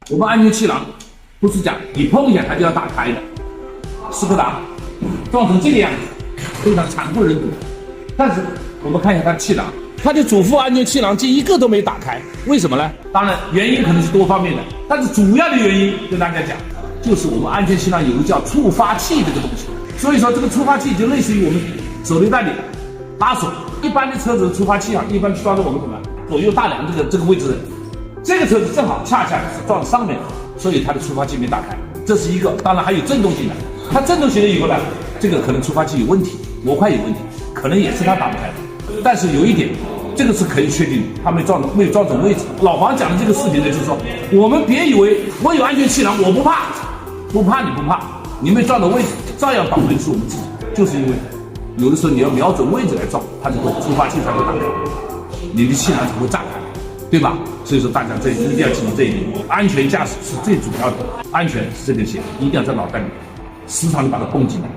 我们安全气囊不是讲你碰一下它就要打开的，是不是啊？撞成这个样子，非常惨不忍睹。但是我们看一下它气囊，它的主副安全气囊机一个都没打开，为什么呢？当然原因可能是多方面的，但是主要的原因跟大家讲，就是我们安全气囊有个叫触发器这个东西。所以说这个触发器就类似于我们手榴弹里拉手，一般的车子的触发器啊，一般是装在我们什么左右大梁这个位置的。这个车子正好恰恰是撞上面，所以它的触发器没打开，这是一个。当然还有震动型的，它震动型的以后呢，这个可能触发器有问题，模块有问题，可能也是它打不开的。但是有一点，这个是可以确定的，它没有撞准位置。老黄讲的这个视频呢，就是说我们别以为我有安全气囊我不怕，不怕你不怕，你没撞到位置，照样倒霉是我们自己。就是因为有的时候你要瞄准位置来撞，它才会触发器才会打开，你的气囊才会炸开。对吧？所以说大家这一定要记住这一点，安全驾驶是最主要的，安全是这根弦，一定要在脑袋里时常的把它绷紧来。